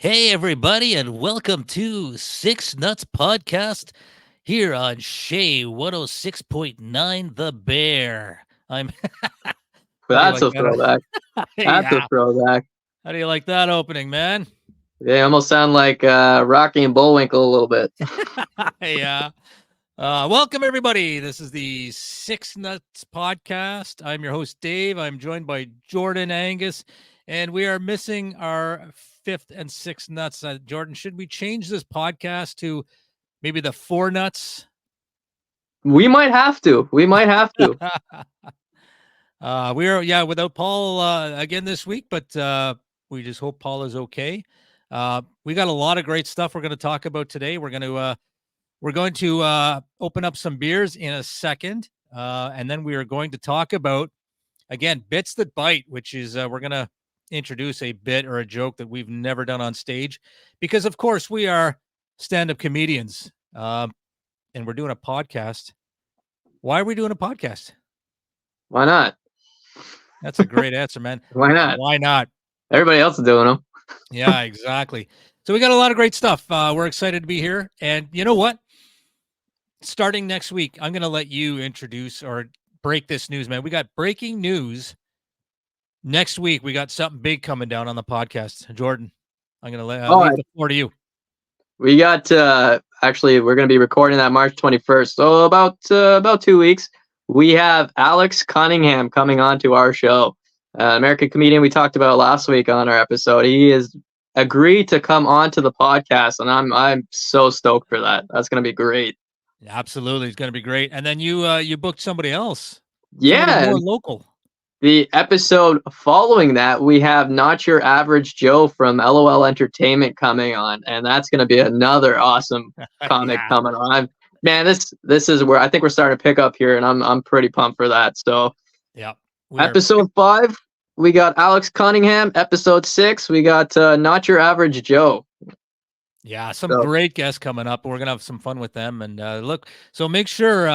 Hey, everybody, and welcome to Six Nuts Podcast here on Shea 106.9 The Bear. I'm, how do you That's like a that? throwback. That's a Yeah. throwback. How do you like that opening, man? They almost sound like Rocky and Bullwinkle a little bit. Yeah. Welcome, everybody. This is the Six Nuts Podcast. I'm your host, Dave. I'm joined by Jordan Angus, and we are missing our fifth and sixth nuts. Jordan, should we change this podcast to maybe the four nuts? We might have to. We might have to. We are, without Paul again this week, but we just hope Paul is okay. We got a lot of great stuff we're going to talk about today. We're going to open up some beers in a second, and then we are going to talk about again bits that bite, which is we're going to introduce a bit or a joke that we've never done on stage, because of course we are stand-up comedians, and we're doing a podcast. Why are we doing a podcast? Why not? That's a great answer, man. Why not? Why not? Everybody else is doing them. Yeah, exactly. So we got a lot of great stuff. We're excited to be here. And you know what? Starting next week, I'm going to let you introduce or break this news, man. We got breaking news next week. We got something big coming down on the podcast. Jordan, I'm going to All leave right. the floor to you. We got actually we're going to be recording that March 21st. So about 2 weeks. We have Alex Cunningham coming on to our show. American comedian we talked about last week on our episode. He has agreed to come on to the podcast, and I'm so stoked for that. That's going to be great. Absolutely, it's going to be great. And then you booked somebody else, somebody Yeah. more local. The episode following that, we have Not Your Average Joe from LOL Entertainment coming on, and that's going to be another awesome comic Yeah. coming on. Man, this is where I think we're starting to pick up here, and I'm pretty pumped for that. So, Yeah. episode 5, we got Alex Cunningham. Episode 6, we got Not Your Average Joe. Yeah, some great guests coming up. We're gonna have some fun with them. And look, so make sure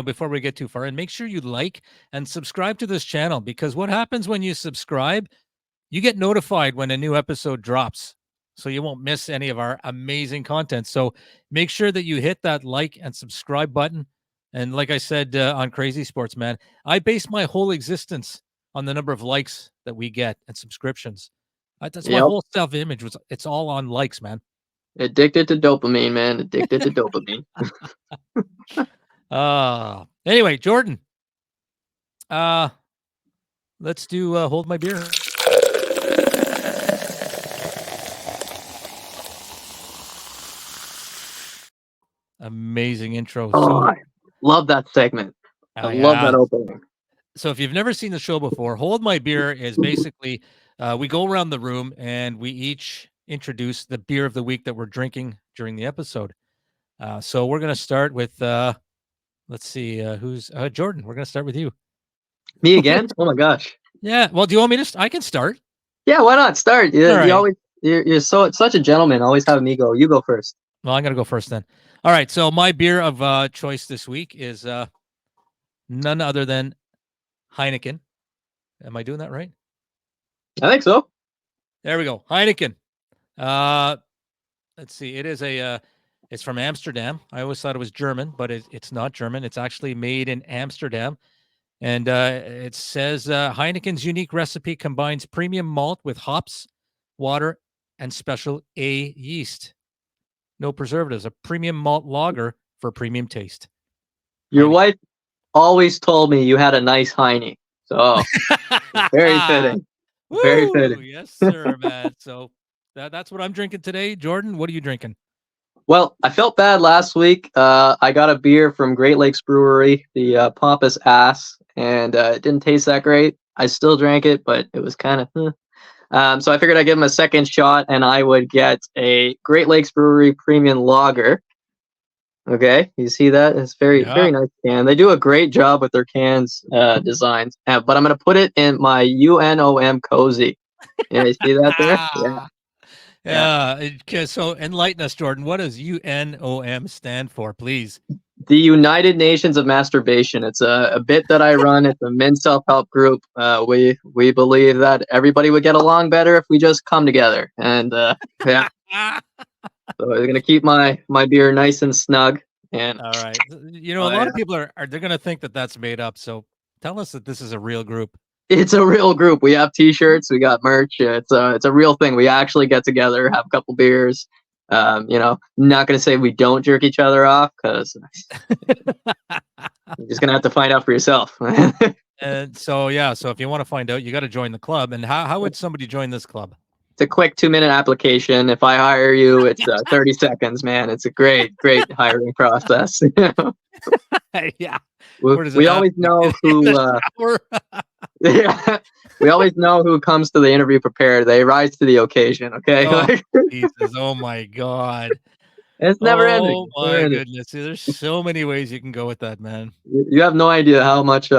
before we get too far, and make sure you like and subscribe to this channel, because what happens when you subscribe, you get notified when a new episode drops, so you won't miss any of our amazing content. So make sure that you hit that like and subscribe button. And like I said on Crazy Sports, man, I base my whole existence on the number of likes that we get and subscriptions. That's my whole self-image. It's all on likes, man. Addicted to dopamine, man. Addicted to dopamine. Anyway, Jordan. Let's do Hold My Beer. Amazing intro. Oh, I love that segment. I love that opening. So if you've never seen the show before, Hold My Beer is basically we go around the room and we each introduce the beer of the week that we're drinking during the episode. So we're going to start with, let's see, who's Jordan. We're going to start with you. Me again? Oh my gosh. Yeah. Well, do you want me to? I can start. Yeah, why not? Start. Right. You're such a gentleman. Always having me go. You go first. Well, I'm going to go first then. All right. So my beer of choice this week is none other than Heineken. Am I doing that right? I think so. There we go. Heineken. Let's see. It is it's from Amsterdam. I always thought it was German, but it's not German. It's actually made in Amsterdam. And it says Heineken's unique recipe combines premium malt with hops, water, and special A yeast. No preservatives. A premium malt lager for premium taste. Your wife always told me you had a nice Heine. So very fitting. Very fitting. Yes, sir, man. So that's what I'm drinking today. Jordan, what are you drinking? Well, I felt bad last week. I got a beer from Great Lakes Brewery, the Pompous Ass, and it didn't taste that great. I still drank it, but it was kind of. So I figured I'd give him a second shot, and I would get a Great Lakes Brewery Premium Lager. Okay, you see that? It's very nice can. They do a great job with their cans designs. But I'm gonna put it in my UNOM cozy. Yeah, you see that there? Yeah. So enlighten us, Jordan. What does UNOM stand for, please? The United Nations of Masturbation. It's a bit that I run. It's a men's self-help group. We believe that everybody would get along better if we just come together. And yeah, so I'm gonna keep my beer nice and snug. And All right. You know, a oh, lot yeah. of people are they're gonna think that that's made up. So tell us that this is a real group. It's a real group. We have T-shirts. We got merch. It's a real thing. We actually get together, have a couple beers. Not gonna say we don't jerk each other off because you're just gonna have to find out for yourself. And so yeah, so if you want to find out, you got to join the club. And how would somebody join this club? It's a quick 2-minute application. If I hire you, it's 30 seconds, man. It's a great hiring process. Yeah. We always know who. Yeah, we always know who comes to the interview prepared. They rise to the occasion. Okay. Oh, Jesus. Oh my God. It's never ending. Oh my goodness. There's so many ways you can go with that, man. You have no idea how much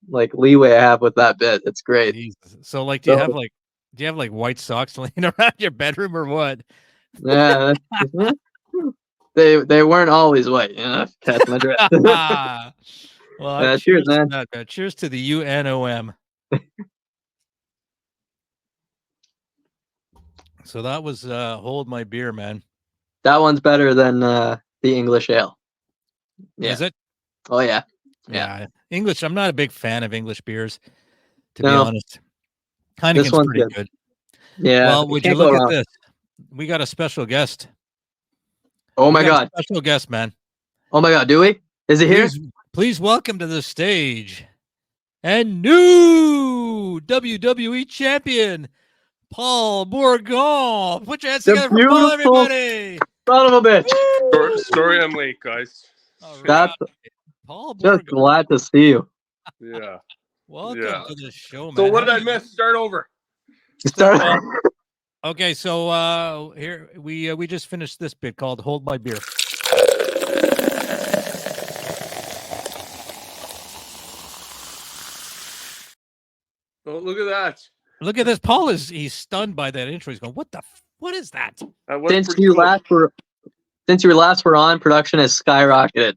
like leeway I have with that bit. It's great. Jesus. So like, do you have like white socks laying around your bedroom or what? Yeah. They weren't always white, catch my drift. Well, cheers, man. Cheers to the UNOM. So that was Hold My Beer, man. That one's better than the English ale. Yeah. Is it? Oh yeah. Yeah. English. I'm not a big fan of English beers, to be No. honest. Heineken's pretty good. Yeah. Well, would you look at this? We got a special guest. Oh my God. Special guest, man. Oh my God. Do we? Is he here? Please welcome to the stage and new WWE champion, Paul Bourgon. Put your hands together for Paul, everybody. Son of a bitch. Sorry I'm late, guys. That's Paul Bourgon. Just glad to see you. Yeah. Welcome to the show, man. So what did I miss? Start over. Okay, so here we just finished this bit called Hold My Beer. Oh, look at that. Look at this. Paul he's stunned by that intro. He's going, what is that? Since you last were on, production has skyrocketed.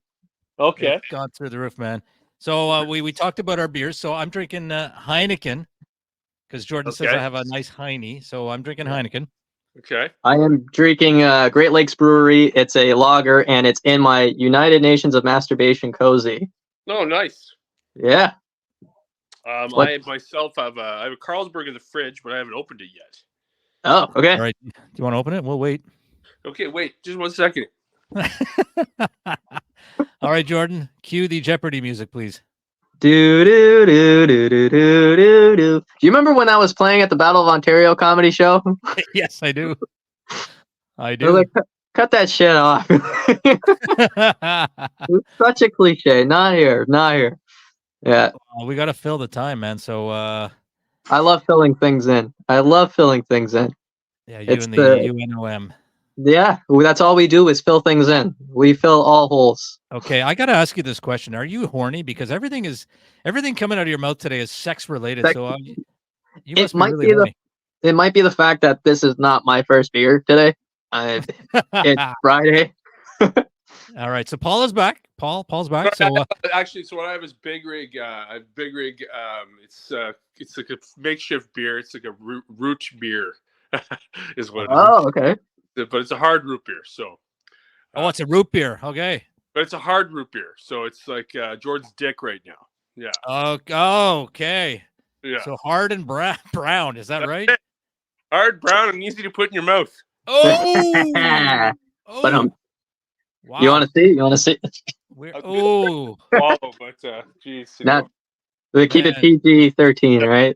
Okay. It's gone through the roof, man. So we talked about our beers. So I'm drinking Heineken because Jordan says I have a nice Heine. So I'm drinking Heineken. Okay. I am drinking Great Lakes Brewery. It's a lager, and it's in my United Nations of Masturbation cozy. Oh, nice. Yeah. I myself have I have a Carlsberg in the fridge, but I haven't opened it yet. Oh, okay. All right. Do you want to open it? We'll wait. Okay, wait, just 1 second. All right, Jordan, cue the Jeopardy music, please. Do do do do do do do do. Do you remember when that was playing at the Battle of Ontario comedy show? Yes, I do. I do. Like, cut that shit off. It's such a cliche. Not here. Not here. Yeah. Well, we got to fill the time, man. So I love filling things in. Yeah, you and the UNOM. Yeah, that's all we do is fill things in. We fill all holes. Okay, I got to ask you this question: are you horny? Because everything coming out of your mouth today is sex related. So you must be really horny. It might be the fact that this is not my first beer today. It's Friday. All right, so Paul is back. Paul's back. So actually, so what I have is Big Rig. I have Big Rig. It's like a makeshift beer. It's like a root beer, is what. Oh, okay. But it's a hard root beer. So. It's a root beer. Okay. But it's a hard root beer, so it's like Jordan's dick right now. Yeah. Okay. Yeah. So hard and brown. Is that right? Hard, brown, and easy to put in your mouth. Oh. But wow. You want to see? You want to see? Swallow, but geez. We keep it PG-13, right?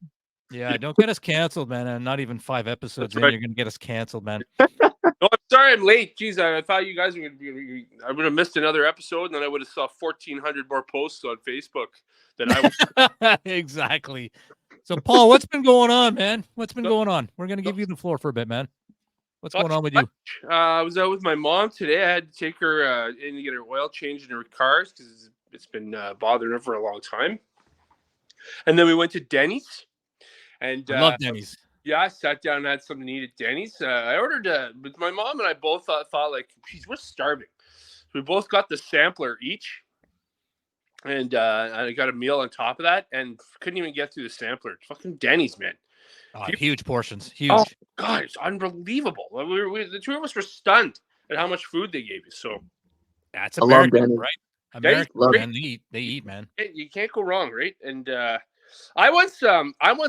Yeah, don't get us canceled, man. And not even 5 episodes in, you're gonna get us canceled, man. No, I'm sorry I'm late. Jeez, I thought you guys were gonna be. I would have missed another episode, and then I would have saw 1,400 more posts on Facebook than I was. Exactly. So, Paul, what's been going on, man? What's been going on? We're gonna give you the floor for a bit, man. What's going on with you? I was out with my mom today. I had to take her in to get her oil changed in her cars because it's been bothering her for a long time. And then we went to Denny's. And I love Denny's. Yeah, I sat down and had something to eat at Denny's. I ordered with my mom and I both thought like, geez, we're starving. So we both got the sampler each, and I got a meal on top of that, and couldn't even get through the sampler. Fucking Denny's, man. Huge portions, huge. Oh God, it's unbelievable. The two of us were stunned at how much food they gave you. So yeah, it's I love American, Denny's. right? Denny's, American, man. They eat, man. you can't go wrong, right? And I once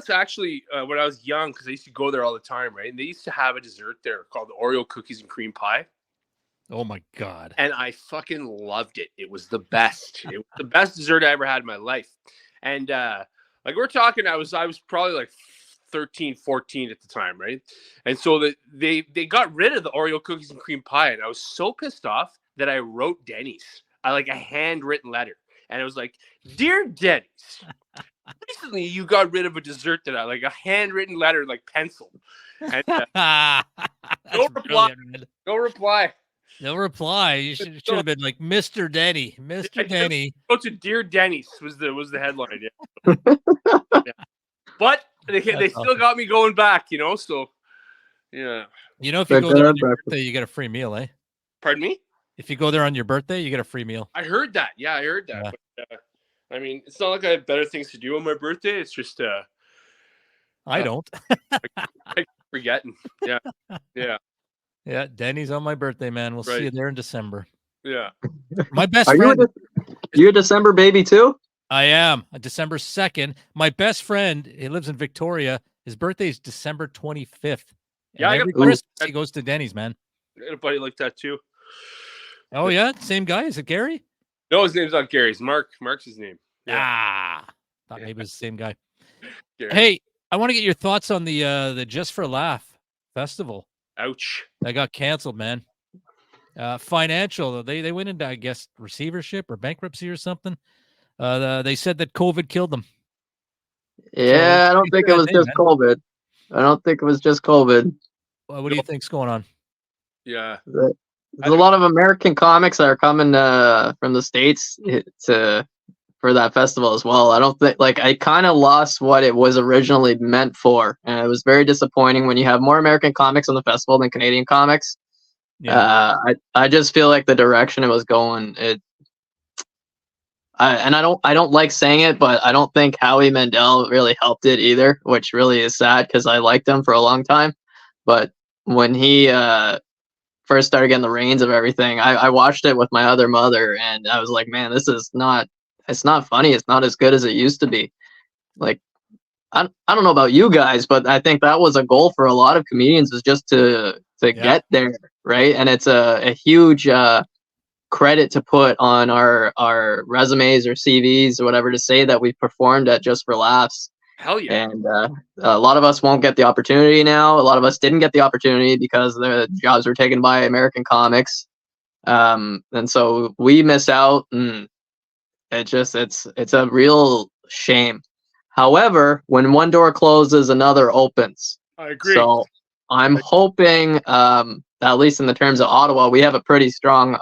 actually when I was young, because I used to go there all the time, right? And they used to have a dessert there called the Oreo cookies and cream pie. Oh my God. And I fucking loved it. It was the best. It was the best dessert I ever had in my life. And like we're talking, I was probably like 13, 14 at the time, right? And so they got rid of the Oreo cookies and cream pie, and I was so pissed off that I wrote Denny's. I like a handwritten letter, and it was like, "Dear Denny's, recently you got rid of a dessert that I like, a handwritten letter, like pencil." And no reply. No reply. No reply. You should have been like Mr. Denny. Mr. Denny. Go to Dear Denny's was the headline. Yeah. Yeah. But they still got me going back, you know. So yeah. You know, if you go there on your birthday, you get a free meal, eh? Pardon me? If you go there on your birthday, you get a free meal. I heard that. Yeah, I heard that. Yeah. But, I mean, it's not like I have better things to do on my birthday. It's just I don't. I forgetting. Yeah. Yeah. Yeah, Denny's on my birthday, man. We'll see you there in December. Yeah. My best friend. You a December baby too? I am. December 2nd. My best friend, he lives in Victoria. His birthday is December 25th. Yeah, every Christmas he goes to Denny's, man. I got a buddy like that too. Oh yeah, same guy. Is it Gary? No, his name's not Gary. It's Mark. Mark's his name. Yeah. Thought maybe it was the same guy. Gary. Hey, I want to get your thoughts on the Just for a Laugh festival. Ouch. That got canceled, man. Financial. They went into, I guess, receivership or bankruptcy or something. They said that COVID killed them. Yeah, so, I don't think it was just COVID. I don't think it was just COVID. Well, what do you think's going on? Yeah. There's a lot of American comics that are coming from the States for that festival as well. I don't think, like, I kind of lost what it was originally meant for, and it was very disappointing when you have more American comics on the festival than Canadian comics. Yeah. I just feel like the direction it was going, I don't like saying it, but I don't think Howie Mandel really helped it either, which really is sad because I liked him for a long time. But when he first started getting the reins of everything, I watched it with my other mother, and I was like, man, it's not funny. It's not as good as it used to be. Like, I don't know about you guys, but I think that was a goal for a lot of comedians, is just to get there, right? And it's a huge credit to put on our resumes or CVs or whatever to say that we performed at Just for Laughs. Hell yeah. And a lot of us won't get the opportunity now. A lot of us didn't get the opportunity because the jobs were taken by American comics. And so we miss out, and it's a real shame. However, when one door closes, another opens. I agree. So I'm hoping, at least in the terms of Ottawa, we have a pretty strong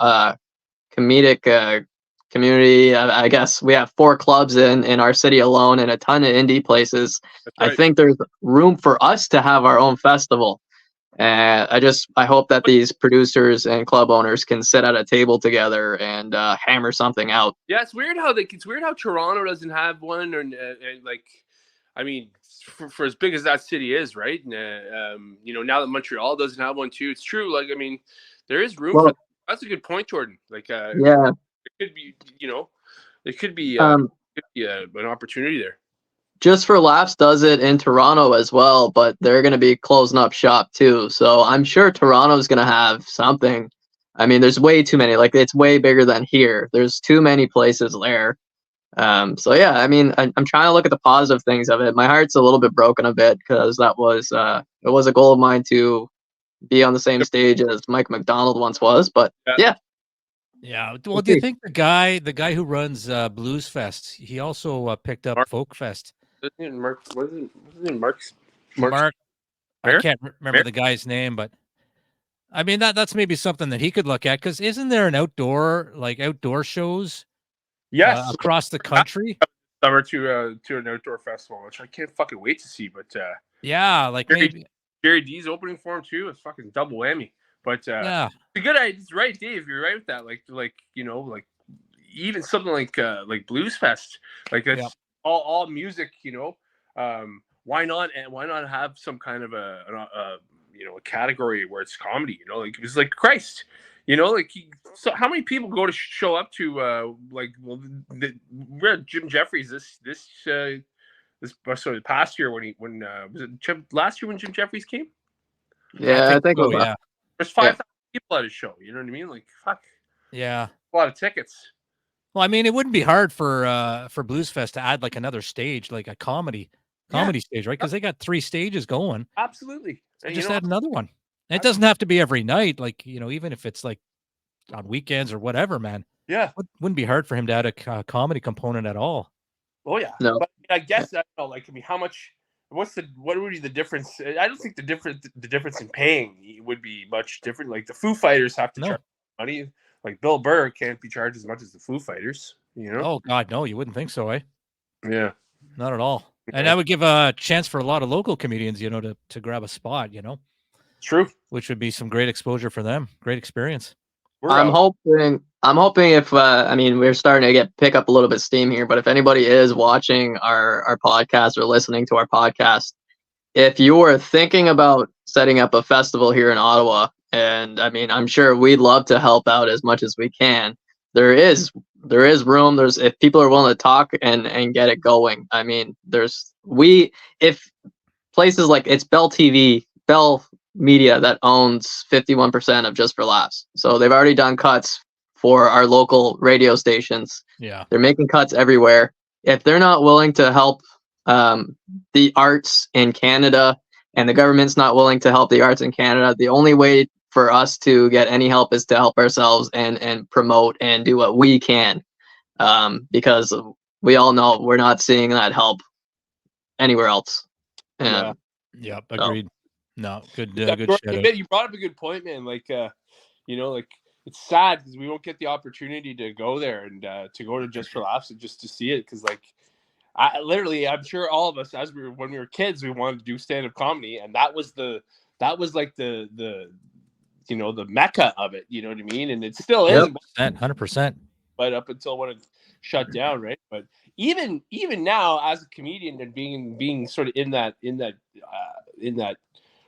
comedic community. I guess we have 4 clubs in our city alone and a ton of indie places. Right. I think there's room for us to have our own festival. I hope that these producers and club owners can sit at a table together and hammer something out. Yeah, it's weird how Toronto doesn't have one, or like, I mean, for as big as that city is, right? And you know, now that Montreal doesn't have one too, it's true. Like, I mean, there is room. For that's a good point, Jordan. Like, yeah, it could be, you know, it could be an opportunity there. Just for Laughs does it in Toronto as well, but they're going to be closing up shop too. So I'm sure Toronto's going to have something. I mean, there's way too many. Like, it's way bigger than here. There's too many places there. So yeah, I mean, I'm trying to look at the positive things of it. My heart's a little bit broken a bit because it was a goal of mine to be on the same stage as Mike McDonald once was. But yeah. Yeah. Well, do you think the guy who runs Blues Fest, he also picked up Folk Fest? Mark. I can't remember the guy's name, but I mean that's maybe something that he could look at, because isn't there an outdoor shows? Yes, across the country. Summer to an outdoor festival, which I can't fucking wait to see. But yeah, like maybe Jerry D's opening for him too. It's fucking double whammy. But Yeah. it's a good idea. It's right, Dave. You're right with that. Like even something like Blues Fest, like that's Yep. all music. Why not? And why not have some kind of a a category where it's comedy? Like it was like Christ. So how many people go to show up to we had Jim Jeffries this past year when was it last year when Jim Jeffries came? Yeah, I think it so, was. yeah. There's 5,000 people at his show. You know what I mean? Like fuck, Yeah. a lot of tickets. Well, I mean, it wouldn't be hard for Blues Fest to add like another stage, like a comedy stage, right? Because they got 3 stages going. Absolutely. So And just add another one. And it doesn't have to be every night, like even if it's like on weekends or whatever, man. yeah. Wouldn't be hard for him to add a comedy component at all. Oh yeah. No. But I guess I don't know. Like, I mean, how much? What would be the difference? I don't think the difference in paying would be much different. Like the Foo Fighters have to No. charge money. Like Bill Burr can't be charged as much as the Foo Fighters. Oh God, no, you wouldn't think so, eh? Yeah. Not at all. And Yeah. that would give a chance for a lot of local comedians, to grab a spot, True. which would be some great exposure for them. Great experience. I'm hoping if I mean, we're starting to pick up a little bit of steam here, but if anybody is watching our podcast or listening to our podcast, if you are thinking about setting up a festival here in Ottawa, and I mean, I'm sure we'd love to help out as much as we can. There is room. If people are willing to talk and get it going. I mean, if places like it's Bell Media that owns 51% of Just for Laughs. So they've already done cuts for our local radio stations. Yeah. They're making cuts everywhere. If they're not willing to help the arts in Canada, and the government's not willing to help the arts in Canada, the only way for us to get any help is to help ourselves and promote and do what we can, because we all know we're not seeing that help anywhere else. Yeah. Yep. Agreed. No, good You shout out. You brought up a good point, man. Like, like it's sad because we won't get the opportunity to go there and to go to Just for Laughs and just to see it. Because like, I'm sure all of us, when we were kids, we wanted to do stand-up comedy, and that was like the mecca of it. You know what I mean? And it still is, 100%. but up until when it shut down, right? But even now, as a comedian and being sort of in that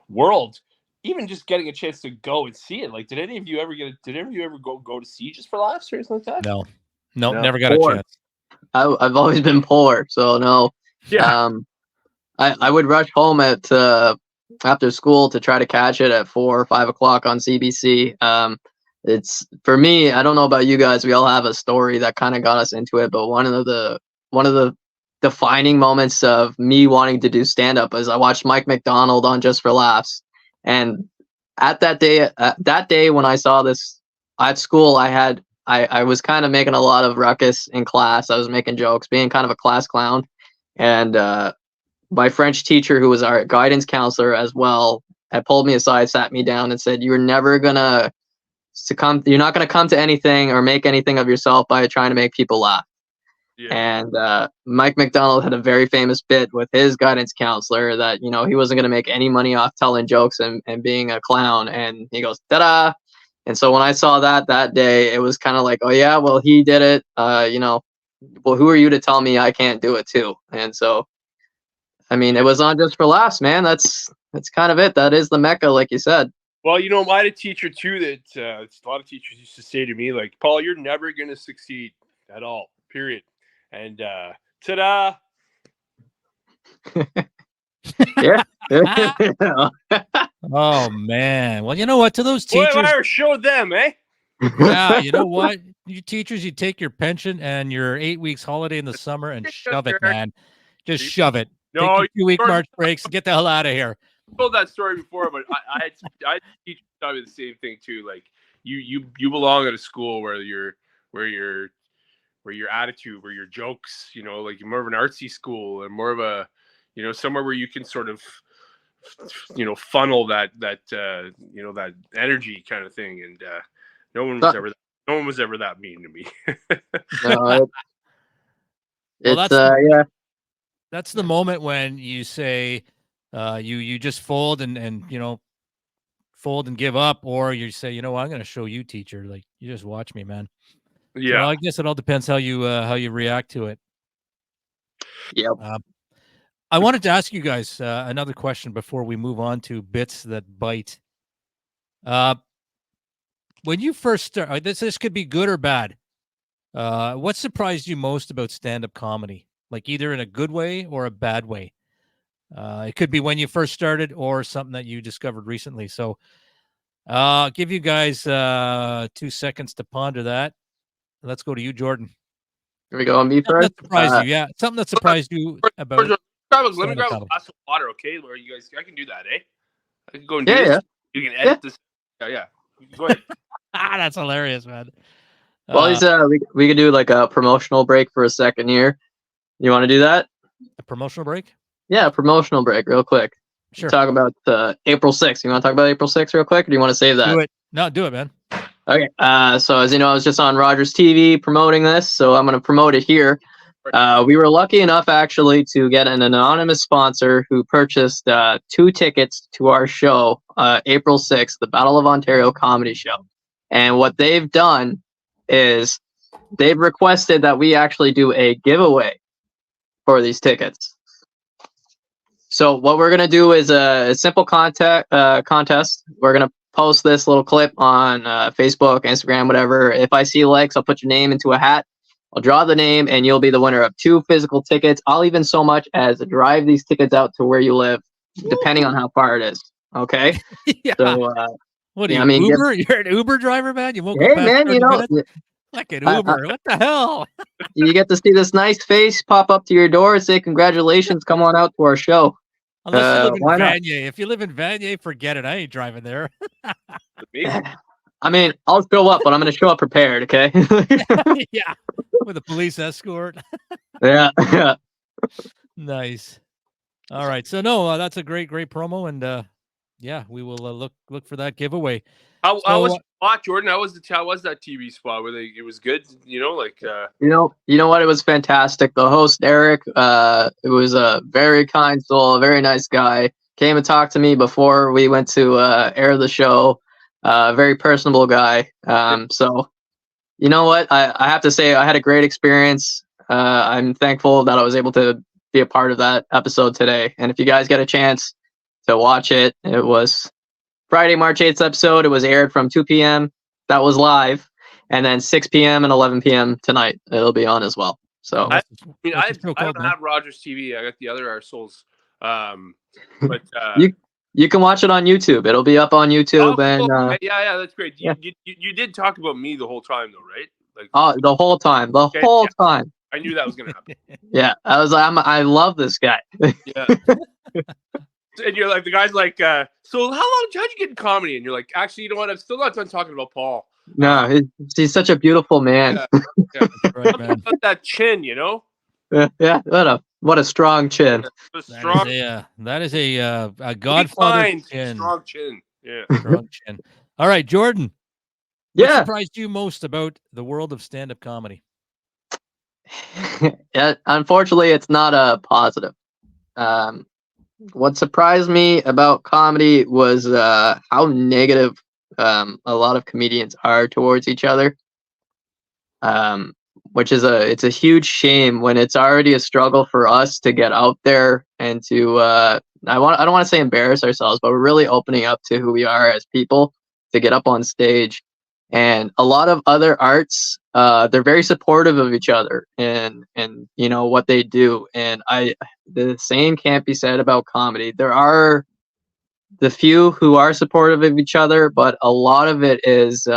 world, even just getting a chance to go and see it. Like, did any of you ever go to see Just for Laughs or anything like that? No, never got a chance. I've always been poor, so no. Yeah. I would rush home at after school to try to catch it at 4 or 5 o'clock on CBC. It's for me. I don't know about you guys. We all have a story that kind of got us into it, but one of the defining moments of me wanting to do stand up is I watched Mike McDonald on Just for Laughs, and at that day when I saw this at school, I was kind of making a lot of ruckus in class. I was making jokes, being kind of a class clown, and my French teacher, who was our guidance counselor as well, had pulled me aside, sat me down, and said, "You're never gonna succumb. You're not gonna come to anything or make anything of yourself by trying to make people laugh." Yeah. And Mike McDonald had a very famous bit with his guidance counselor that, he wasn't going to make any money off telling jokes and being a clown. And he goes, ta-da. And so when I saw that day, it was kind of like, oh yeah, well, he did it. Well, who are you to tell me I can't do it too? And so, I mean, it was on Just for Laughs, man. That's kind of it. That is the mecca, like you said. Well, I had a teacher too that a lot of teachers used to say to me, like, Paul, you're never going to succeed at all, period. And ta-da! Yeah. Oh man. Well, you know what? To those teachers, Boy, I showed them, eh? Yeah, you know what? You teachers, you take your pension and your 8 weeks holiday in the summer and shove it, man. Just shove it. No, take your 2-week March breaks and get the hell out of here. I told that story before, but I had teachers tell me the same thing too. Like you belong at a school where your attitude, where your jokes, like you're more of an artsy school and more of a, somewhere where you can sort of, funnel that that energy kind of thing. And no one was ever that mean to me. No, yeah. That's the moment when you say, you just fold and fold and give up, or you say, you know what, I'm going to show you, teacher. Like, you just watch me, man. Yeah. So I guess it all depends how you react to it. Yep. I wanted to ask you guys another question before we move on to bits that bite. When you first start, this could be good or bad. What surprised you most about stand-up comedy? Like either in a good way or a bad way. It could be when you first started or something that you discovered recently. So I'll give you guys 2 seconds to ponder that. Let's go to you, Jordan. Here we go on me Something first. that surprised you, yeah. Something that surprised you about. Let me grab a stand-up glass comedy. of water, okay? Where you guys, I can do that, eh? I can go and do Yeah, this. yeah. You can edit this. Yeah. Go ahead. That's hilarious, man. Well, we could do like a promotional break for a second here. You want to do that? A promotional break? Yeah, promotional break, real quick. Sure. Talk about April 6th. You want to talk about April 6th real quick, or do you want to save that? Do it. No, do it, man. Okay. So as you know, I was just on Rogers TV promoting this, so I'm going to promote it here. We were lucky enough actually to get an anonymous sponsor who purchased 2 tickets to our show, April 6th, the Battle of Ontario comedy show. And what they've done is they've requested that we actually do a giveaway for these tickets. So what we're going to do is a simple contest. We're going to post this little clip on Facebook, Instagram, whatever. If I see likes, I'll put your name into a hat. I'll draw the name, and you'll be the winner of 2 physical tickets. I'll even so much as drive these tickets out to where you live, depending on how far it is. Okay? Yeah. So, what are yeah, you, I mean, Uber? You're an Uber driver, man? You won't go hey, past man, 30 minutes? Like an I- Uber. What the hell? you get to see this nice face pop up to your door and say, congratulations, come on out to our show. Unless you live in why not? Vanier. If you live in Vanier, forget it. I ain't driving there. I mean, I'll show up, but I'm going to show up prepared, okay? Yeah. With a police escort. yeah. Nice. All right. So no, that's a great promo, and yeah, we will look for that giveaway. How was So, the spot, Jordan? How was that TV spot? It was good, you know, like You know what? It was fantastic. The host, Eric, it was a very kind soul, a very nice guy. Came and talked to me before we went to air the show. Very personable guy. So, you know what? I have to say I had a great experience. I'm thankful that I was able to be a part of that episode today. And if you guys get a chance to watch it, it was Friday, March 8th episode. It was aired from 2 p.m. That was live. And then 6 p.m. and 11 p.m. tonight. It'll be on as well. So I what's the show I called, don't man? have Rogers TV. I got the other Arseholes. But you can watch it on YouTube. It'll be up on YouTube. oh, And cool. Yeah, that's great. yeah. You did talk about me the whole time, though, right? Like, the whole time. Okay, Time. I knew that was gonna happen. Yeah. I love this guy. Yeah. And you're like, the guy's like, so how'd you get in comedy? And you're like, actually, you know what? I'm still not done talking about Paul. No, he's such a beautiful man. Yeah. Right, man. About that chin, you know? Yeah. What a strong chin. The strong, That is a big Godfather mind, chin. strong chin. Yeah. Strong chin. All right, Jordan. What Yeah. surprised you most about the world of stand-up comedy? Yeah. Unfortunately, it's not a positive. What surprised me about comedy was how negative a lot of comedians are towards each other. Which is it's a huge shame when it's already a struggle for us to get out there and to I don't want to say embarrass ourselves, but we're really opening up to who we are as people to get up on stage. And a lot of other arts, they're very supportive of each other and you know what they do. And the same can't be said about comedy. There are the few who are supportive of each other, but a lot of it is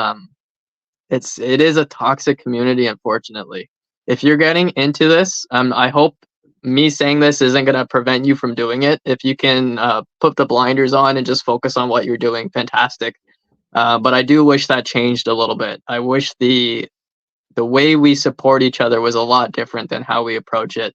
it is a toxic community, unfortunately. If you're getting into this, I hope me saying this isn't going to prevent you from doing it. If you can put the blinders on and just focus on what you're doing, fantastic. But I do wish that changed a little bit. I wish the way we support each other was a lot different than how we approach it.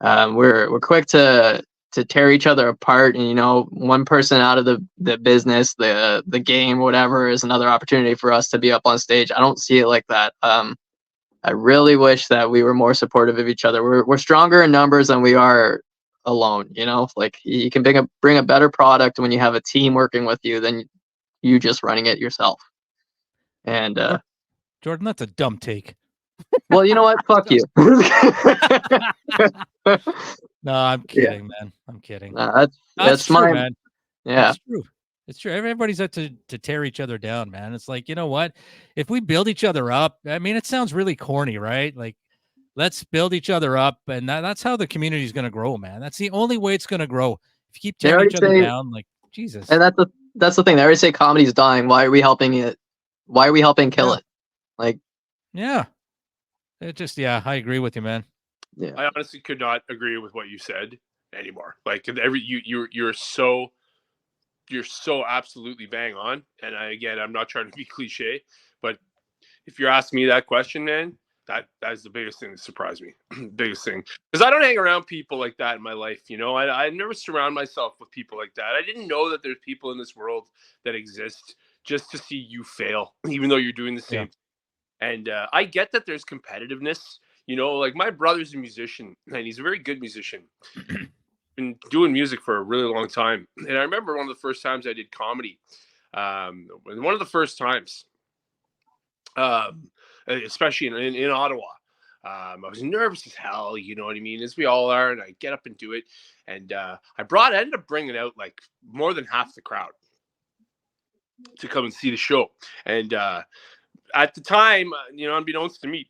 We're quick to tear each other apart, and you know, one person out of the business, the game, whatever, is another opportunity for us to be up on stage. I don't see it like that. I really wish that we were more supportive of each other. We're stronger in numbers than we are alone. You know, like you can bring a better product when you have a team working with you than you just running it yourself. And Jordan, that's a dumb take. well, you know what? Fuck you. No, I'm kidding, man. I'm kidding. That's true, my man. yeah. It's true. It's true. Everybody's out to tear each other down, man. It's like, you know what? If we build each other up, I mean, it sounds really corny, right? Like, let's build each other up, and that's how the community is going to grow, man. That's the only way it's going to grow. If you keep They tearing already each other say- down, like Jesus. And that's the thing. They already say comedy's dying. Why are we helping it? Why are we helping kill Yeah. it? Like, Yeah. It just, yeah, I agree with you, man. yeah. I honestly could not agree with what you said anymore. Like you're so absolutely bang on. And I'm not trying to be cliche, but if you're asking me that question, man, that is the biggest thing that surprised me. Biggest thing, because I don't hang around people like that in my life. You know, I never surround myself with people like that. I didn't know that there's people in this world that exist just to see you fail, even though you're doing the same. Yeah. And I get that there's competitiveness. You know, like my brother's a musician, and he's a very good musician. Been doing music for a really long time. And I remember one of the first times I did comedy. One of the first times, especially in Ottawa. I was nervous as hell, you know what I mean, as we all are, and I get up and do it. And I ended up bringing out like more than half the crowd to come and see the show. And at the time, you know, unbeknownst to me,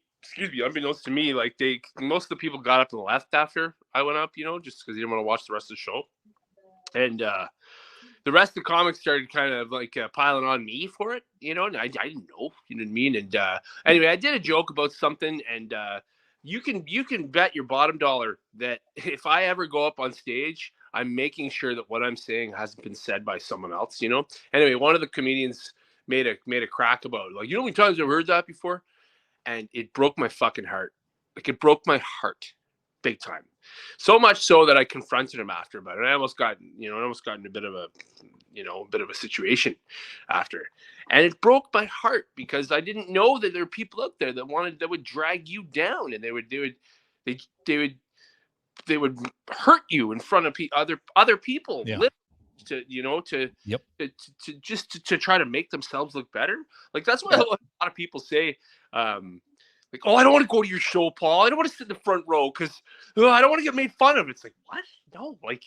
like most of the people got up and left after I went up, you know, just because they didn't want to watch the rest of the show. And the rest of the comics started kind of like piling on me for it, you know, and I didn't know, you know what I mean? And anyway, I did a joke about something, and you can bet your bottom dollar that if I ever go up on stage, I'm making sure that what I'm saying hasn't been said by someone else, you know? Anyway, one of the comedians made a crack about it. Like, you know how many times I've heard that before? And it broke my fucking heart. Like, it broke my heart big time. So much so that I confronted him after about it. I almost got in a bit of a situation after. And it broke my heart because I didn't know that there are people out there that would drag you down, and they would hurt you in front of other people. Yeah. To try to make themselves look better. Like, that's what a lot of people say. Like, oh, I don't want to go to your show, Paul. I don't want to sit in the front row because I don't want to get made fun of. It's like, what? No, like,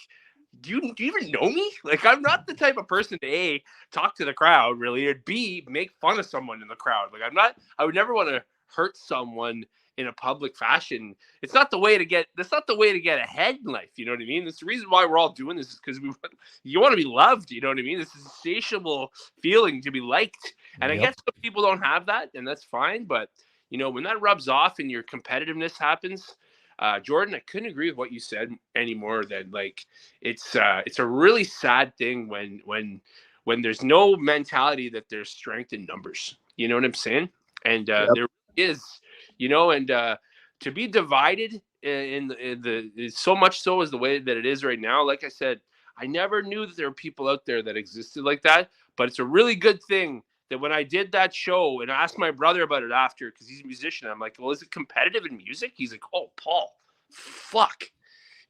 do you even know me? Like, I'm not the type of person to A, talk to the crowd really, or B, make fun of someone in the crowd. Like, I would never want to hurt someone in a public fashion. That's not the way to get ahead in life. You know what I mean? That's the reason why we're all doing this, is because you want to be loved. You know what I mean? This is a insatiable feeling to be liked. And Yep. I guess some people don't have that, and that's fine. But, you know, when that rubs off and your competitiveness happens, Jordan, I couldn't agree with what you said anymore. That, like, it's a really sad thing when there's no mentality that there's strength in numbers. You know what I'm saying? And there is, you know, and to be divided in the so much so as the way that it is right now. Like I said, I never knew that there were people out there that existed like that. But it's a really good thing that when I did that show, and I asked my brother about it after, because he's a musician, I'm like, well, is it competitive in music? He's like, oh, Paul, fuck.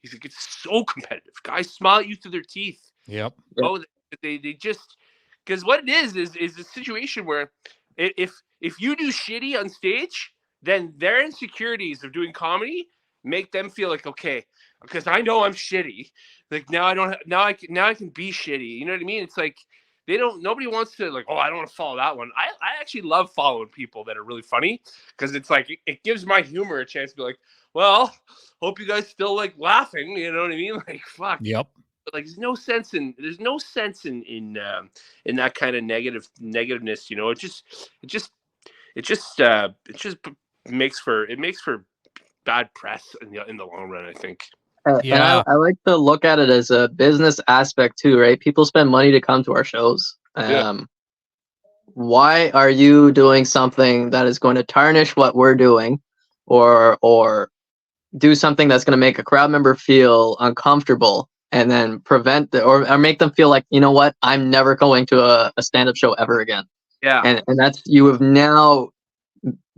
He's like, it's so competitive. Guys smile at you through their teeth. Yep. Oh, they just, because what it is a situation where if you do shitty on stage, then their insecurities of doing comedy make them feel like, okay, because I know I'm shitty. Like, now I can be shitty. You know what I mean? It's like, nobody wants to, like, oh, I don't want to follow that one. I actually love following people that are really funny, because it's like, it gives my humor a chance to be like, well, hope you guys still like laughing. You know what I mean? Like, fuck. Yep. But, like, there's no sense in that kind of negativeness. You know, it just makes for bad press in the long run, I think. Yeah. And I like to look at it as a business aspect too, right? People spend money to come to our shows. Why are you doing something that is going to tarnish what we're doing, or do something that's going to make a crowd member feel uncomfortable, and then prevent or make them feel like, you know what, I'm never going to a stand-up show ever again. Yeah. And that's, you have now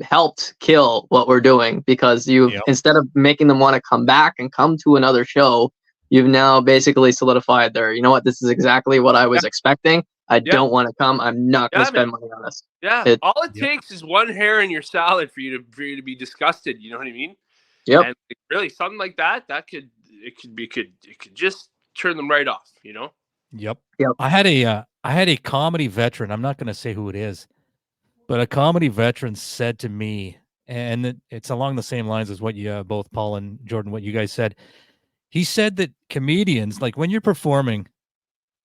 helped kill what we're doing, because instead of making them want to come back and come to another show, you've now basically solidified their, you know what, this is exactly what I was expecting. I Yeah. don't want to come. I'm not going Yeah, to spend man. money on this. Yeah, It- all it Yep. takes is one hair in your salad for you to be disgusted. You know what I mean? Yep. And really, something like that could just turn them right off. You know? Yep. Yep. I had a comedy veteran. I'm not going to say who it is, but a comedy veteran said to me, and it's along the same lines as what you both Paul and Jordan, what you guys said. He said that comedians, like when you're performing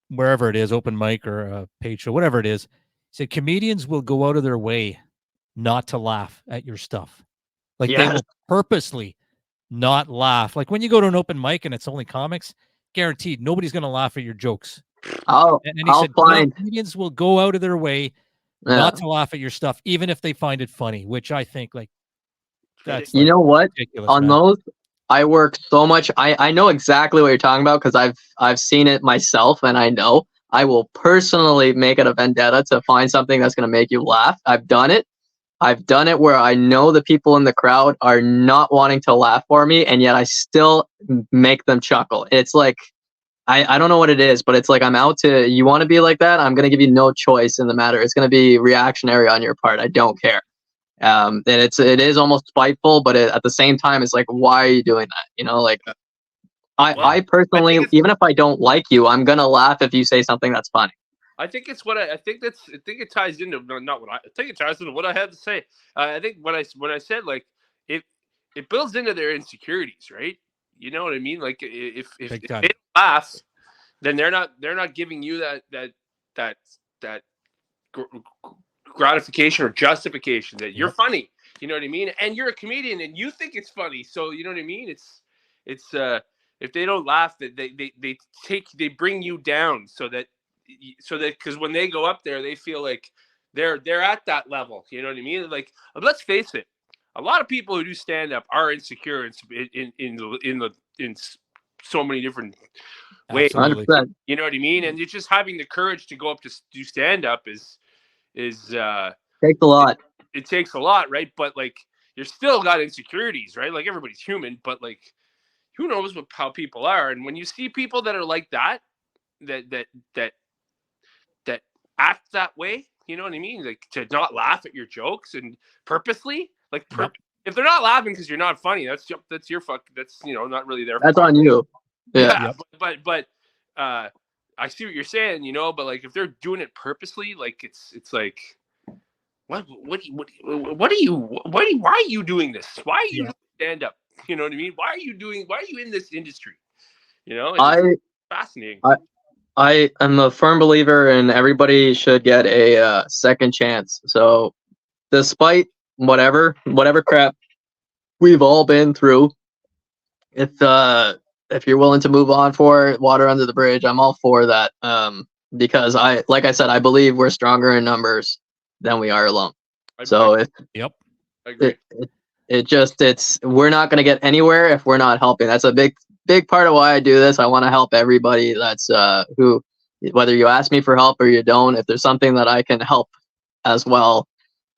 wherever it is, open mic or a paid show, whatever it is, he said comedians will go out of their way not to laugh at your stuff. Like they Yes. will purposely not laugh. Like when you go to an open mic and it's only comics, guaranteed nobody's going to laugh at your jokes. I'll And he I'll said, "No, find. comedians will go out of their way Yeah. not to laugh at your stuff, even if they find it funny," which I think like that's You like know what? ridiculous, On man. those, I work so much. I know exactly what you're talking about because I've seen it myself, and I know I will personally make it a vendetta to find something that's going to make you laugh. I've done it. I've done it where I know the people in the crowd are not wanting to laugh for me, and yet I still make them chuckle. It's like I don't know what it is, but it's like I'm out to. You want to be like that? I'm going to give you no choice in the matter. It's going to be reactionary on your part. I don't care. And it is almost spiteful, but at the same time, it's like, why are you doing that? You know, like I personally, even if I don't like you, I'm gonna laugh if you say something that's funny. I think it's what I think it ties into not what I think it ties into what I had to say. I think when I said like it builds into their insecurities, right? You know what I mean? Like if Big they time. don't laugh, then they're not giving you that gratification or justification that you're Yep. funny. You know what I mean? And you're a comedian and you think it's funny. So you know what I mean? It's if they don't laugh, that they bring you down so that because when they go up there, they feel like they're at that level. You know what I mean? Like let's face it, a lot of people who do stand up are insecure in so many different ways. Absolutely. 100%. You know what I mean? And it's just having the courage to go up to do stand up is Takes a lot. it takes a lot, right? But like you're still got insecurities, right? Like everybody's human, but like who knows how people are? And when you see people that are like that act that way, you know what I mean? Like to not laugh at your jokes and purposely, like Yep. if they're not laughing because you're not funny, that's your fuck. That's not really their. That's fault. on you. Yeah. Yep. But I see what you're saying, but like if they're doing it purposely, like it's like why are you doing this? Why are you Yeah. stand up? You know what I mean? Why are you in this industry? I fascinating. I am a firm believer in everybody should get a second chance. So, despite whatever crap we've all been through, if you're willing to move on for it, water under the bridge, I'm all for that. Because like I said, I believe we're stronger in numbers than we are alone. So Yep. I agree. we're not going to get anywhere if we're not helping. That's a big part of why I do this. I want to help everybody that's who, whether you ask me for help or you don't, if there's something that I can help as well,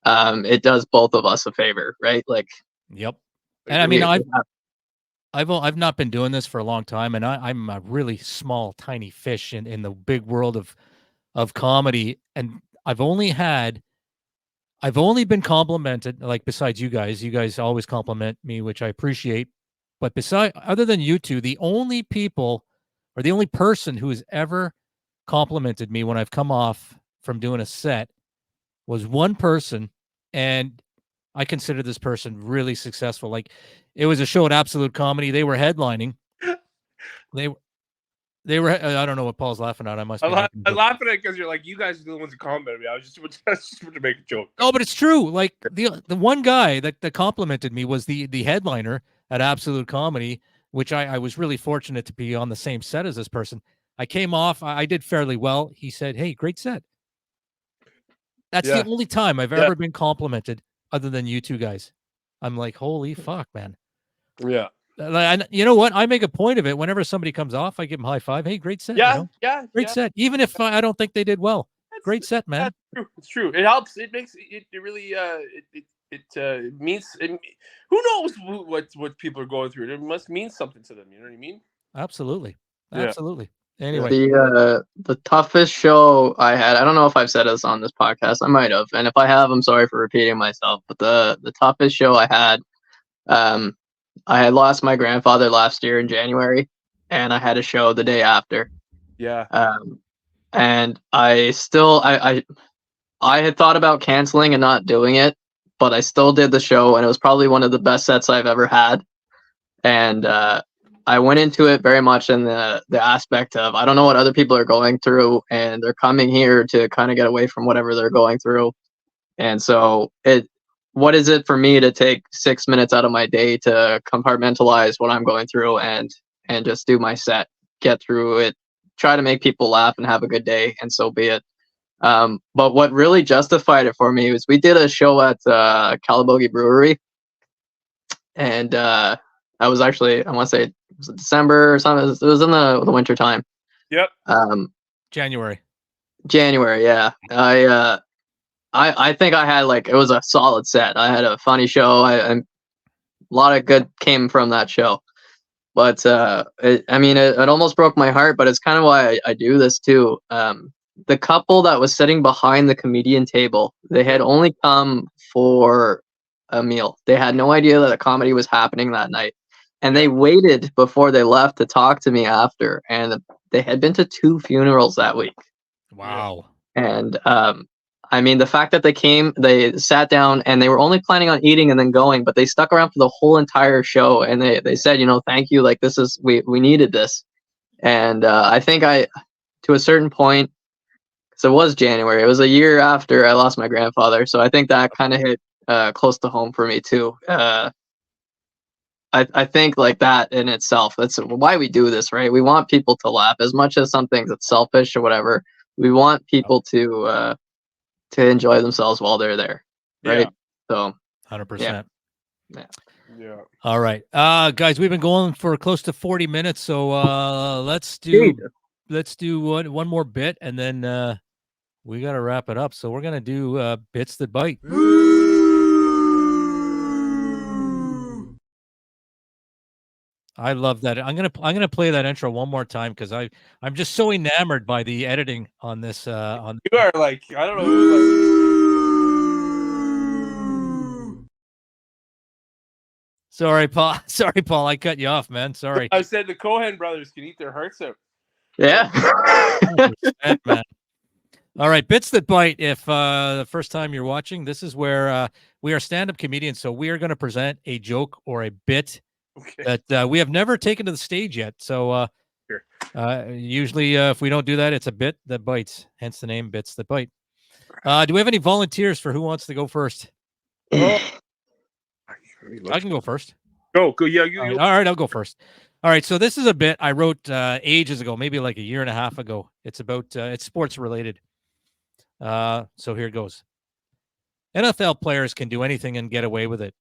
it does both of us a favor, right? Like, Yep. And I mean, I've not been doing this for a long time, and I'm a really small, tiny fish in the big world of comedy, and I've only been complimented, like besides you guys always compliment me, which I appreciate. But other than you two, the only people or the only person who has ever complimented me when I've come off from doing a set was one person, and I consider this person really successful. Like it was a show at Absolute Comedy. They were headlining. They were. I don't know what Paul's laughing at. I must. I'm laughing at it because you're like, you guys are the ones who complimented me. I was just to make a joke. No, but it's true. Like the one guy that complimented me was the headliner at Absolute Comedy, which I was really fortunate to be on the same set as this person. I came off. I did fairly well. He said, "Hey, great set." That's the only time I've ever been complimented, other than you two guys. I'm like, holy fuck, man. Yeah. And you know what? I make a point of it. Whenever somebody comes off, I give them a high five. Hey, great set. Yeah. Great set. Even if I don't think they did well. Great set, man. It's true. It helps. It makes it really it means who knows what people are going through. It must mean something to them. You know what I mean? Absolutely. Yeah. Absolutely. Anyway, The toughest show I had, I don't know if I've said this on this podcast. I might have, and if I have, I'm sorry for repeating myself. But the toughest show I had, I had lost my grandfather last year in January, and I had a show the day after. Yeah. And I had thought about canceling and not doing it, but I still did the show, and it was probably one of the best sets I've ever had. And I went into it very much in the aspect of I don't know what other people are going through, and they're coming here to kind of get away from whatever they're going through. And so what is it for me to take 6 minutes out of my day to compartmentalize what I'm going through and just do my set, get through it, try to make people laugh and have a good day, and so be it. But what really justified it for me was we did a show at Calabogie Brewery, and I was actually, I want to say, was it December or something? It was in the winter time. Yep. January. Yeah. I think I had it was a solid set. I had a funny show. A lot of good came from that show. But it almost broke my heart. But it's kind of why I do this too. The couple that was sitting behind the comedian table, they had only come for a meal. They had no idea that a comedy was happening that night. And they waited before they left to talk to me after. And they had been to 2 funerals that week. Wow. And the fact that they came, they sat down, and they were only planning on eating and then going, but they stuck around for the whole entire show. And they said, thank you. Like, we needed this. And I think to a certain point, so it was January. It was a year after I lost my grandfather. So I think that kind of hit close to home for me too. I think like that in itself, that's why we do this, right? We want people to laugh as much as some things that's selfish or whatever. We want people to enjoy themselves while they're there, right? So 100%. Yeah. All right, guys, we've been going for close to 40 minutes, so let's do one more bit, and then we got to wrap it up. So we're gonna do bits that bite. I love that. I'm gonna play that intro one more time because I'm just so enamored by the editing on this. On You are like, I don't know who, Sorry, Paul. Sorry, Paul. I cut you off, man. Sorry. I said the Cohen brothers can eat their hearts out. Yeah. 100%, man. All right, bits that bite. If the first time you're watching, this is where we are stand-up comedians, so we are going to present a joke or a bit that we have never taken to the stage yet. So usually, if we don't do that, it's a bit that bites. Hence the name, bits that bite. Do we have any volunteers for who wants to go first? I can go first. Go. Yeah. All right, I'll go first. All right, so this is a bit I wrote ages ago, maybe like a year and a half ago. It's about it's sports related. So here it goes. NFL players can do anything and get away with it.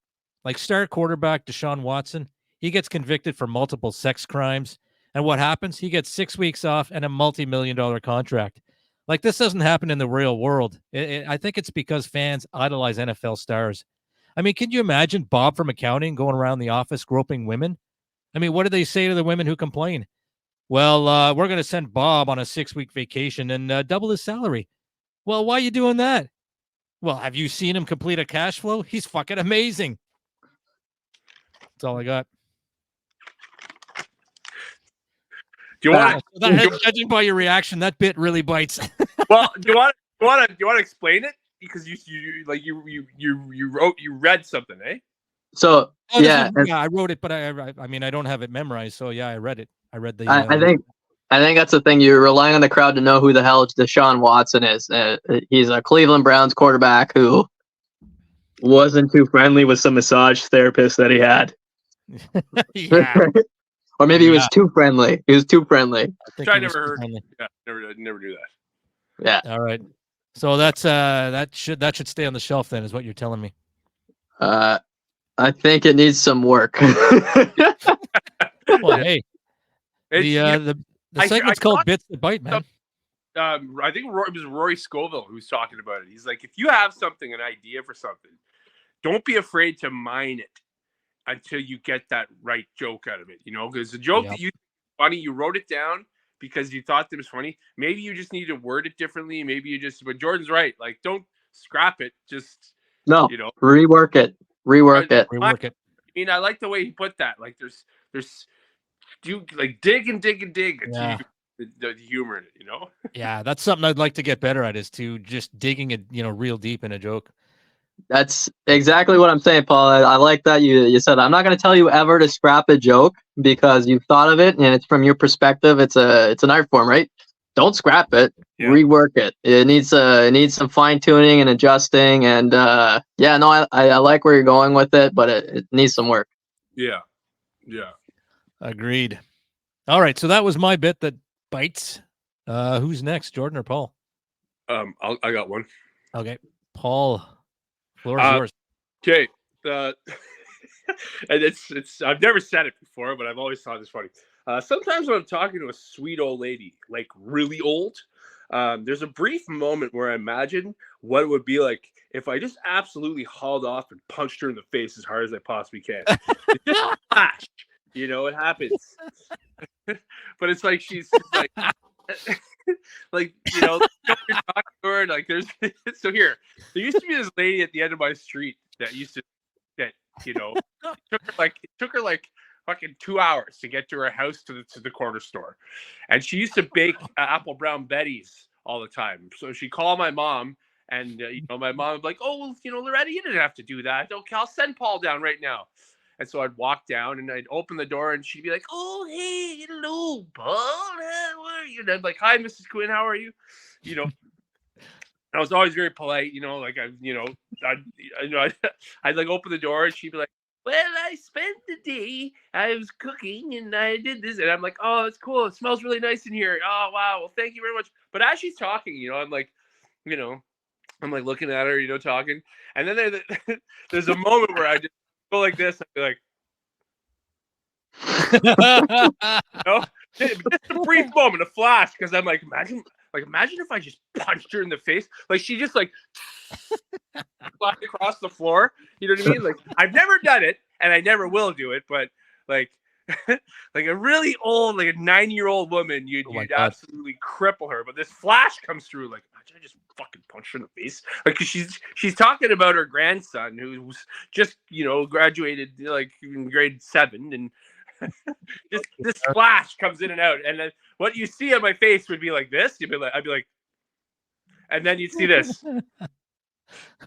Like star quarterback Deshaun Watson, he gets convicted for multiple sex crimes. And what happens? He gets 6 weeks off and a multi-million-dollar contract. Like, this doesn't happen in the real world. I think it's because fans idolize NFL stars. I mean, can you imagine Bob from accounting going around the office groping women? I mean, what do they say to the women who complain? Well, we're going to send Bob on a 6-week vacation and double his salary. Well, why are you doing that? Well, have you seen him complete a cash flow? He's fucking amazing. That's all I got. Do you want? Judging by your reaction, that bit really bites. Well, do you want to explain it? Because you read something, eh? So I wrote it, but I mean I don't have it memorized. So yeah, I read it. I read the. I think that's the thing. You're relying on the crowd to know who the hell Deshaun Watson is. He's a Cleveland Browns quarterback who wasn't too friendly with some massage therapist that he had. Yeah. Or maybe he was too friendly. He was too friendly. I never heard. Yeah, never do that. Yeah. All right. So that's that should stay on the shelf then, is what you're telling me. I think it needs some work. Well, hey, the segment's called Bits That Bite, man. I think it was Rory Scovel who was talking about it. He's like, if you have something, an idea for something, don't be afraid to mine it until you get that right joke out of it. You know, because the joke that you funny, you wrote it down, because you thought that was funny. Maybe you just need to word it differently. Maybe you just, but Jordan's right. Like, don't scrap it. Just, No, you know, rework it. Rework it. Rework it. I mean, I like the way he put that. Like, there's, do like dig and dig and dig until Yeah. you the humor in it, you know? Yeah, that's something I'd like to get better at, is to just digging it, real deep in a joke. That's exactly what I'm saying, Paul. I like that you said that. I'm not going to tell you ever to scrap a joke because you've thought of it and it's from your perspective. It's an art form, right? Don't scrap it. Yeah. Rework it. It needs some fine tuning and adjusting. And yeah, no, I like where you're going with it, but it needs some work. Yeah. Agreed. All right, so that was my bit that bites. Who's next, Jordan or Paul? I got one. Okay, Paul, floor is yours. Okay. And it's I've never said it before, but I've always thought it's funny. Sometimes when I'm talking to a sweet old lady, like really old, there's a brief moment where I imagine what it would be like if I just absolutely hauled off and punched her in the face as hard as I possibly can. It just flash, it happens. But it's like she's like, like, you're talking to her, like there's so here. There used to be this lady at the end of my street that used to it took her like fucking 2 hours to get to her house to the corner store, and she used to bake apple brown betties all the time. So she'd call my mom, and my mom would be like, "Oh, well, Loretta, you didn't have to do that. Okay, I'll send Paul down right now." And so I'd walk down and I'd open the door and she'd be like, "Oh, hey, hello, Paul. How are you?" And I'd be like, "Hi, Mrs. Quinn. How are you?" I was always very polite, like I'd like open the door and she'd be like, "Well, I spent the day, I was cooking and I did this," and I'm like, "Oh, it's cool. It smells really nice in here. Oh, wow. Well, thank you very much." But as she's talking, I'm like, I'm like looking at her, talking, and then there's a moment where I just go like this. I'd be like, just a brief moment, a flash, because I'm like, imagine if I just punched her in the face, like she just like fly across the floor. You know what I mean? Like, I've never done it, and I never will do it, but like, like a really old, like a 90-year-old woman, you'd absolutely cripple her. But this flash comes through, like, imagine I just fucking punched her in the face, like, cause she's talking about her grandson who's just graduated like in grade 7, and just this flash comes in and out, and then what you see on my face would be like this. I'd be like, and then you'd see this.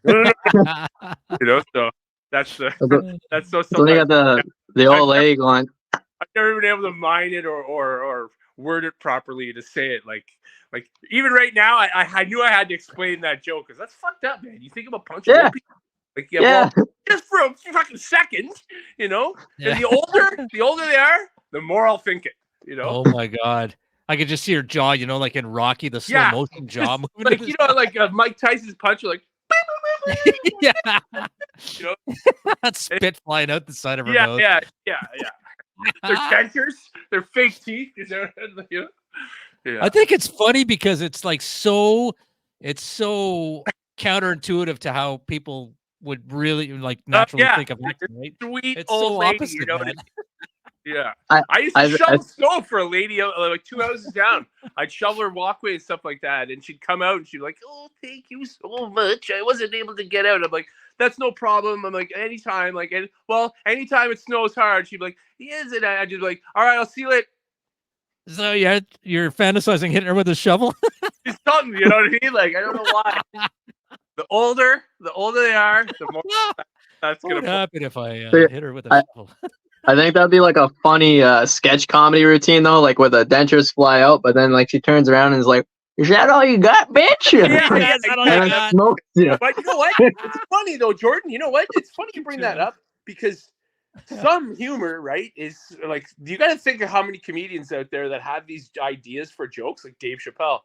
So that's so So they got the old lady going. I've never been able to mine it or word it properly to say it. Like even right now, I knew I had to explain that joke because that's fucked up, man. You think about punching people, like well, just for a fucking second, Yeah. And the older they are, the more I'll think it. Oh my god. I could just see her jaw, like in Rocky, the slow motion jaw moving. Like Mike Tyson's punch, like yeah. That spit flying out the side of her mouth. Yeah. They're dentures, they're fake teeth. Yeah. I think it's funny because it's like so counterintuitive to how people would really naturally think of acting, right? Sweet it's old so lady, opposite, man. Yeah. I used to shovel snow for a lady like 2 houses down. I'd shovel her walkway and stuff like that. And she'd come out and she'd be like, "Oh, thank you so much. I wasn't able to get out." I'm like, "That's no problem." I'm like, anytime. Like, anytime it snows hard. She'd be like, "Yes." And I'd just be like, "All right, I'll see you later." So you're fantasizing hitting her with a shovel? She's something, you know what I mean? Like, I don't know why. The older they are, the more that's What going would to happen if I hit her with a shovel? I think that'd be like a funny sketch comedy routine though, like where the dentures fly out, but then like she turns around and is like, "Is that all you got, bitch?" Yeah, Is that all you got? Smokes you. But you know what? It's funny though, Jordan. You know what? It's funny you bring that up because some humor, right, is like you got to think of how many comedians out there that have these ideas for jokes, like Dave Chappelle,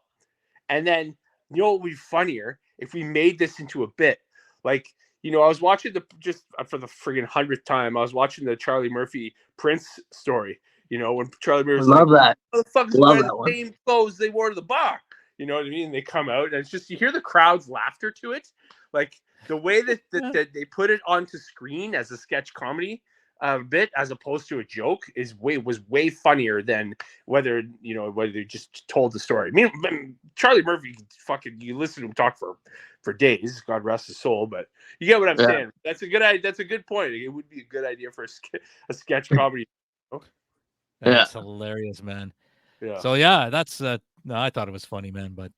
and then what would be funnier if we made this into a bit, like. I was watching just for the friggin' 100th time. I was watching the Charlie Murphy Prince story. When Charlie Murphy was love like, that. "Motherfuckers Love wear that the one. same clothes they wore to the bar." You know what I mean? They come out, and it's just you hear the crowd's laughter to it, like the way that they put it onto screen as a sketch comedy. bit as opposed to a joke was way funnier than whether they just told the story. I mean, Charlie Murphy, you listen to him talk for days. God rest his soul, but you get what I'm saying. That's a good point. It would be a good idea for a sketch comedy. That's hilarious, man. Yeah. So yeah, that's no, I thought it was funny, man, but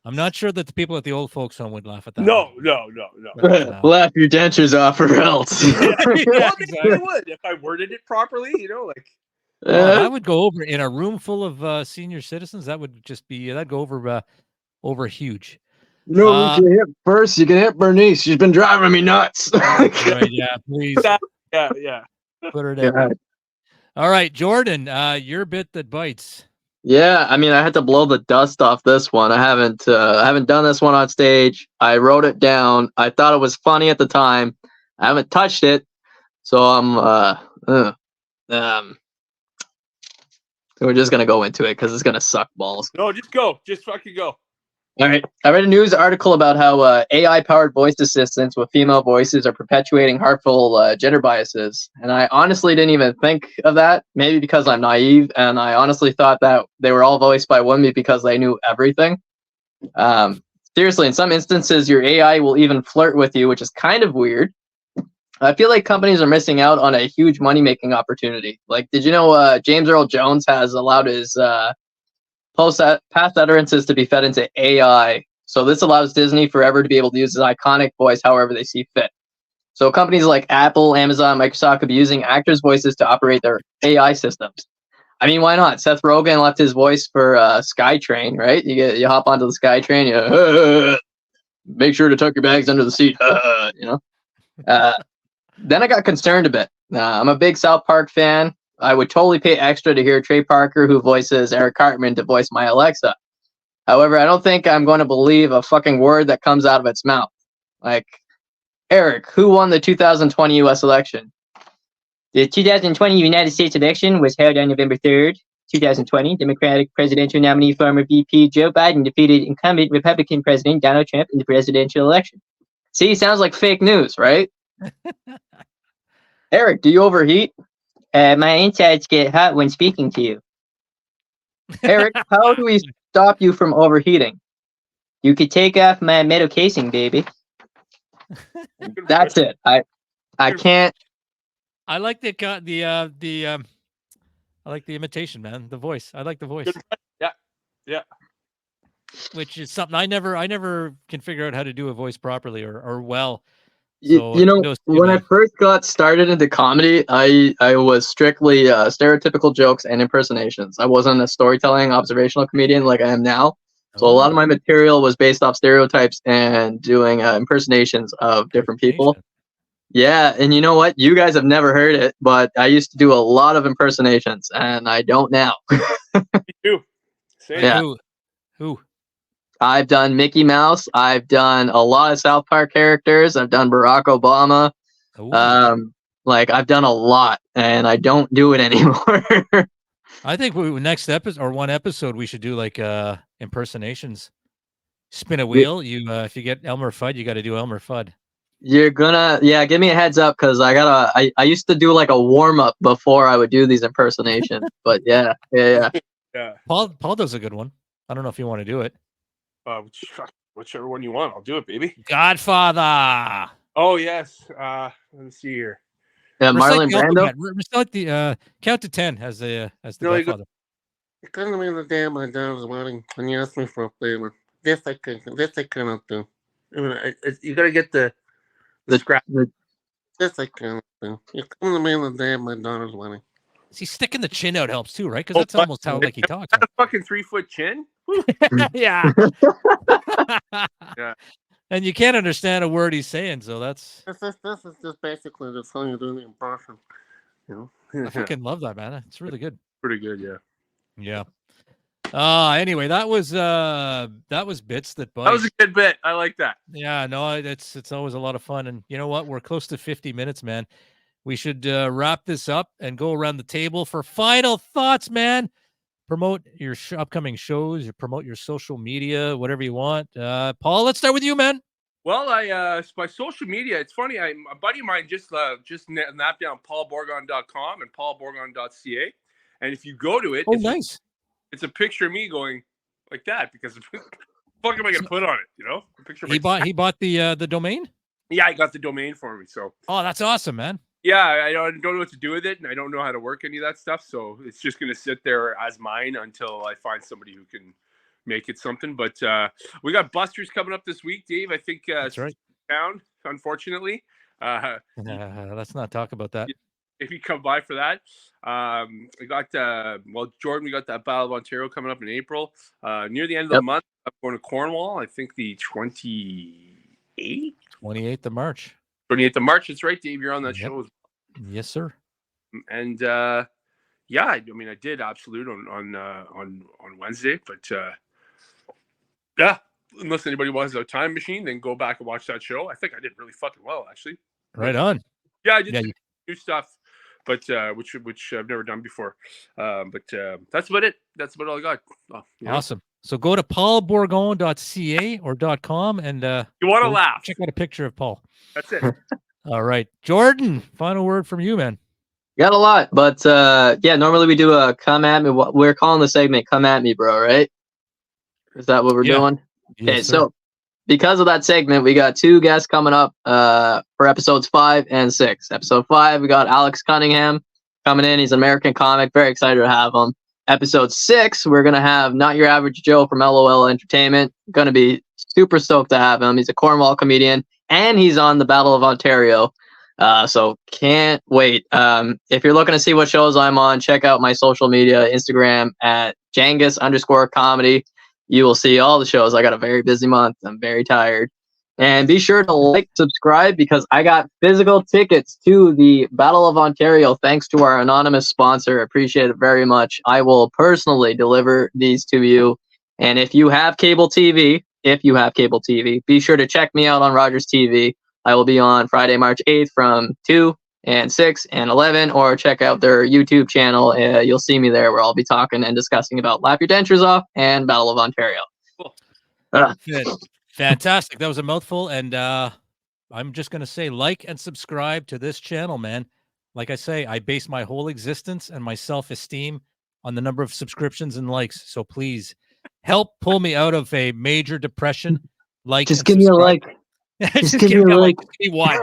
I'm not sure that the people at the old folks home would laugh at that. No. But, Laugh your dentures off or else. Well, exactly. maybe it would if I worded it properly. I would go over in a room full of senior citizens. That would just be that'd go over huge. You can hit first. You can hit Bernice. She's been driving me nuts. Right, yeah, please. Yeah. Put her down. All right, Jordan, your bit that bites. Yeah, I mean, I had to blow the dust off this one. I haven't done this one on stage. I wrote it down. I thought it was funny at the time. I haven't touched it, so we're just gonna go into it because it's gonna suck balls. No, just go. Just fucking go. All right. I read a news article about how AI-powered voice assistants with female voices are perpetuating harmful gender biases. And I honestly didn't even think of that, maybe because I'm naive, and I honestly thought that they were all voiced by women because they knew everything. Seriously, in some instances, your AI will even flirt with you, which is kind of weird. I feel like companies are missing out on a huge money-making opportunity. Like, did you know James Earl Jones has allowed his... past utterances to be fed into AI. So this allows Disney Forever to be able to use his iconic voice however they see fit. So companies like Apple, Amazon, Microsoft could be using actors' voices to operate their AI systems. I mean, why not? Seth Rogen left his voice for SkyTrain, right? You hop onto the SkyTrain, make sure to tuck your bags under the seat, Then I got concerned a bit. I'm a big South Park fan. I would totally pay extra to hear Trey Parker, who voices Eric Cartman, to voice my Alexa. However, I don't think I'm going to believe a fucking word that comes out of its mouth. Like, Eric, who won the 2020 U.S. election? The 2020 United States election was held on November 3rd, 2020. Democratic presidential nominee former VP Joe Biden defeated incumbent Republican President Donald Trump in the presidential election. See, sounds like fake news, right? Eric, do you overheat? My insides get hot when speaking to you. Eric, how do we stop you from overheating? You could take off my metal casing, baby. That's it. I can't. I like the I like the imitation, man. The voice. I like the voice. Yeah. Which is something I never can figure out how to do a voice properly or well. So, when I first got started into comedy, I was strictly stereotypical jokes and impersonations. I wasn't a storytelling observational comedian like I am now. So a lot of my material was based off stereotypes and doing impersonations of different people. Yeah, and you know what? You guys have never heard it, but I used to do a lot of impersonations, and I don't now. Me too. Same. Yeah. Who? I've done Mickey Mouse. I've done a lot of South Park characters. I've done Barack Obama. I've done a lot, and I don't do it anymore. I think next episode or one episode we should do like impersonations. Spin a wheel. If you get Elmer Fudd, you got to do Elmer Fudd. You're gonna give me a heads up because I used to do like a warm up before I would do these impersonations. But yeah. Paul does a good one. I don't know if you want to do it. Whichever one you want, I'll do it, baby. Godfather. Oh yes. Let's see here. Yeah, Marlon Brando. Recite the count to 10 as the Godfather. You couldn't be the day my dad was wedding when you asked me for a favor. This I cannot do. I mean, you gotta get the scrap. This I cannot do. You come to me the day of my daughter's wedding. See, sticking the chin out helps too, right? Because that's almost how he talks. Got a fucking 3-foot chin. Yeah. Yeah. And you can't understand a word he's saying, so that's. This is just basically just how you do the impression. I fucking love that, man. It's really good. Pretty good, yeah. Yeah. Anyway, that was bits that bite. That was a good bit. I like that. Yeah, no, it's always a lot of fun. And you know what? We're close to 50 minutes, man. We should wrap this up and go around the table for final thoughts, man. Promote your upcoming shows, promote your social media, whatever you want. Paul, let's start with you, man. Well, my social media. It's funny. A buddy of mine just napped down paulborgon.com and paulborgon.ca, and if you go to it, Oh, nice. it's a picture of me going like that because what the fuck am I gonna put on it? You know, a picture. Of He bought the domain. Yeah, I got the domain for me. So Oh, that's awesome, man. yeah, I don't know what to do with it, and I don't know how to work any of that stuff. So it's just gonna sit there as mine until I find somebody who can make it something. But we got Busters coming up this week, Dave. I think That's right. Down, unfortunately. Let's not talk about that. If you come by for that, we got Jordan. We got that Battle of Ontario coming up in April. Near the end of the month, I'm going to Cornwall. I think the 28th. 28th of March. 28th of March. That's right, Dave. You're on that show. Yes, sir. And yeah, I mean, I did Absolute on Wednesday, but yeah, unless anybody wants a time machine, then go back and watch that show. I think I did really fucking well, actually. Right on. Yeah, I did some new stuff, but which I've never done before. But that's about it. That's about all I got. Awesome. So go to paulborgon.ca or .com and you want to laugh? Check out a picture of Paul. That's it. All right, Jordan. Final word from you, man. Got a lot, but yeah, normally we do a come at me. We're calling the segment "Come at Me, Bro," right? Is that what we're doing? Yes, Okay, sir. so because of that segment, we got 2 guests coming up for episodes 5 and 6. Episode 5, we got Alex Cunningham coming in. He's an American comic. Very excited to have him. Episode 6, we're gonna have Not Your Average Joe from LOL Entertainment. Gonna be super stoked to have him. He's a Cornwall comedian, and he's on the Battle of Ontario. So can't wait. If you're looking to see what shows I'm on, check out my social media, Instagram at Jangus_comedy. You will see all the shows. I got a very busy month. I'm very tired. And be sure to like, subscribe, because I got physical tickets to the Battle of Ontario thanks to our anonymous sponsor. Appreciate it very much. I will personally deliver these to you. And if you have cable TV, be sure to check me out on Rogers TV. I will be on Friday, March 8th from 2 and 6 and 11, or check out their YouTube channel. You'll see me there where I'll be talking and discussing about Laugh Your Dentures Off and Battle of Ontario. Cool. Fantastic. That was a mouthful. And I'm just going to say like and subscribe to this channel, man. Like I say, I base my whole existence and my self-esteem on the number of subscriptions and likes. So please help pull me out of a major depression. Just give me a like. Just give me a like. Give me one.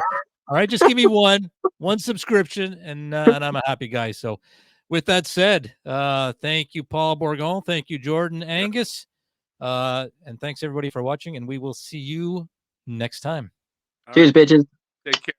All right, just give me one subscription, and I'm a happy guy. So, with that said, thank you, Paul Borgon. Thank you, Jordan Angus, and thanks everybody for watching. And we will see you next time. Cheers, bitches. Take care.